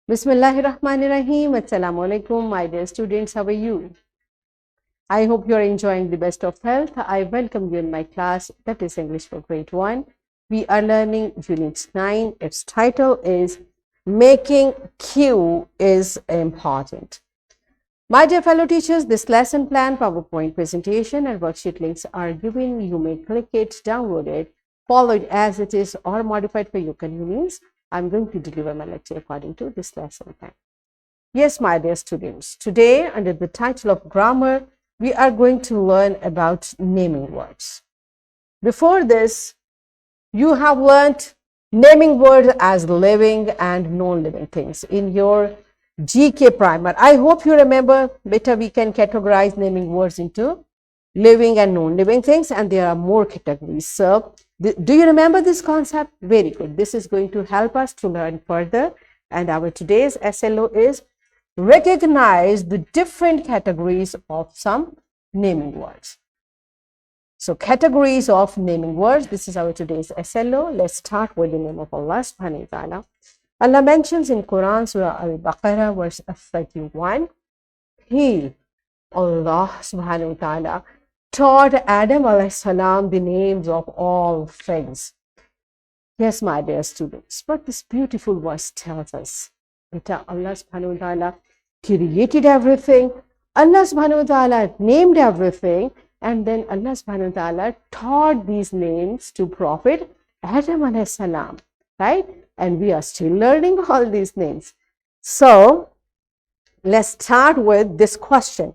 Bismillahirrahmanirrahim. Assalamu alaikum, my dear students. How are you? I hope you are enjoying the best of health. I welcome you in my class, that is English for Grade 1. We are learning Unit 9. Its title is Making Q is Important. My dear fellow teachers, this lesson plan, PowerPoint presentation and worksheet links are given. You may click it, download it, follow it as it is or modified for your convenience. I'm going to deliver my lecture according to this lesson plan. Yes, my dear students, today under the title of grammar, we are going to learn about naming words. Before this, you have learned naming words as living and non-living things in your GK primer. I hope you remember better we can categorize naming words into living and non-living things, and there are more categories. So do you remember this concept? Very good. This is going to help us to learn further. And our today's SLO is recognize the different categories of some naming words. So categories of naming words. This is our today's SLO. Let's start with the name of Allah subhanahu wa ta'ala. Allah mentions in Quran Surah Al-Baqarah verse 31. He, Allah subhanahu wa ta'ala, taught Adam alayhi salam the names of all things. Yes, my dear students, but this beautiful verse tells us that Allah subhanahu wa ta'ala created everything, Allah subhanahu wa ta'ala named everything, and then Allah subhanahu wa ta'ala taught these names to Prophet Adam alayhi salam, right? And we are still learning all these names. So let's start with this question.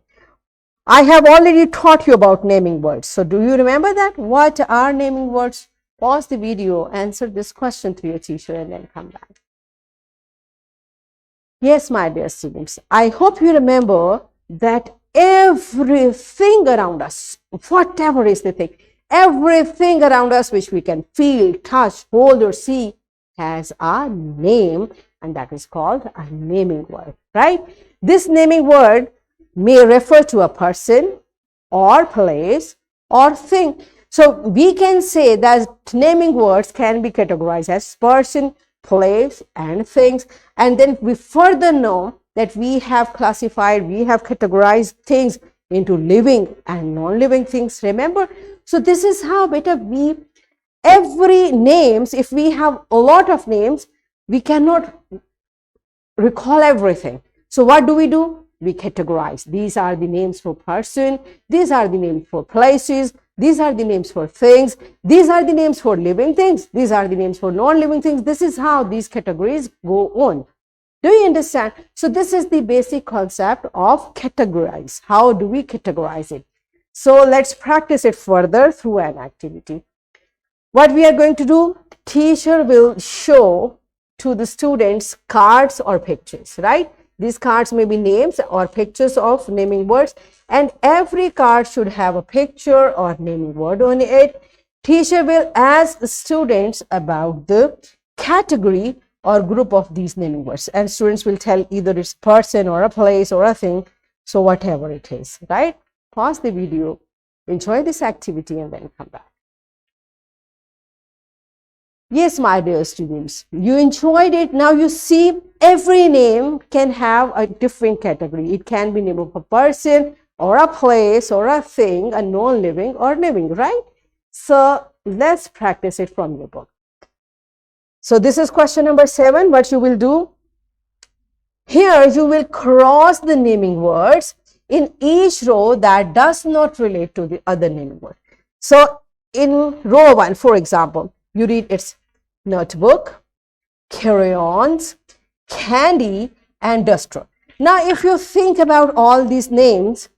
I have already taught you about naming words. So do you remember that? What are naming words? Pause the video, answer this question to your teacher, and then come back. Yes, my dear students, I hope you remember that everything around us, whatever is the thing, everything around us which we can feel, touch, hold, or see has a name, and that is called a naming word, right? This naming word may refer to a person or place or thing. So we can say that naming words can be categorized as person, place, and things. And then we further know that we have classified, we have categorized things into living and non-living things. Remember? So this is how better every names, if we have a lot of names, we cannot recall everything. So what do? We categorize. These are the names for person, these are the names for places, these are the names for things, these are the names for living things, these are the names for non-living things. This is how these categories go on. Do you understand? So this is the basic concept of categorize. How do we categorize it? So let's practice it further through an activity. What we are going to do, teacher will show to the students cards or pictures, right? These cards may be names or pictures of naming words, and every card should have a picture or naming word on it. Teacher will ask the students about the category or group of these naming words, and students will tell either it's person or a place or a thing, so whatever it is, right? Pause the video, enjoy this activity, and then come back. Yes, my dear students, you enjoyed it. Now you see every name can have a different category. It can be name of a person or a place or a thing, a non-living or living, right? So let's practice it from your book. So this is question number 7. What you will do? Here you will cross the naming words in each row that does not relate to the other naming word. So in row 1, for example, you read it's notebook, crayons, candy, and duster. Now, if you think about all these names,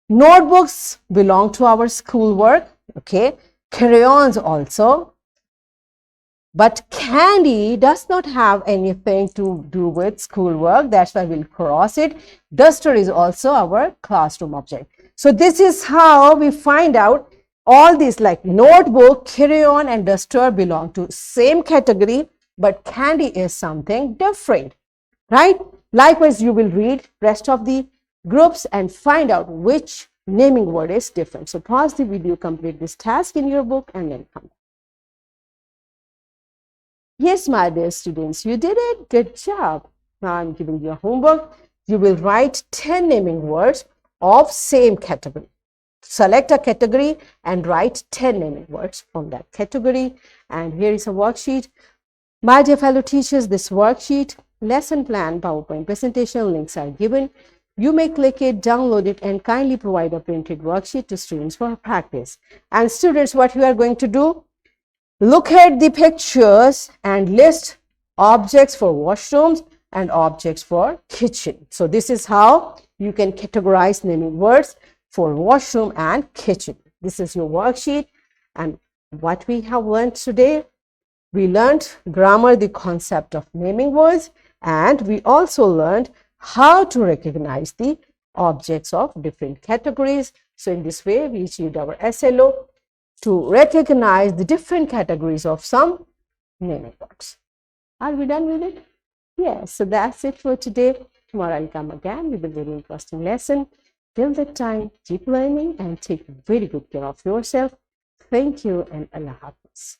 notebooks belong to our schoolwork, okay? Crayons also. But candy does not have anything to do with schoolwork. That's why we'll cross it. Duster is also our classroom object. So this is how we find out all these, like notebook, crayon, and duster belong to same category, but candy is something different, right? Likewise, you will read rest of the groups and find out which naming word is different. So pause the video, complete this task in your book, and then come back. Yes, my dear students, you did it. Good job. Now I'm giving you a homework. You will write 10 naming words of same category. Select a category and write 10 naming words from that category. And here is a worksheet. My dear fellow teachers, this worksheet, lesson plan, PowerPoint presentation links are given. You may click it, download it, and kindly provide a printed worksheet to students for practice. And students, what you are going to do? Look at the pictures and list objects for washrooms and objects for kitchen. So this is how you can categorize naming words for washroom and kitchen. This is your worksheet. And what we have learned today, we learned grammar, the concept of naming words, and we also learned how to recognize the objects of different categories. So in this way, we achieved our SLO to recognize the different categories of some naming words. Are we done with it? Yes, so that's it for today. Tomorrow I'll come again with a very interesting lesson. Till that time, keep learning and take very good care of yourself. Thank you and Allah Hafiz.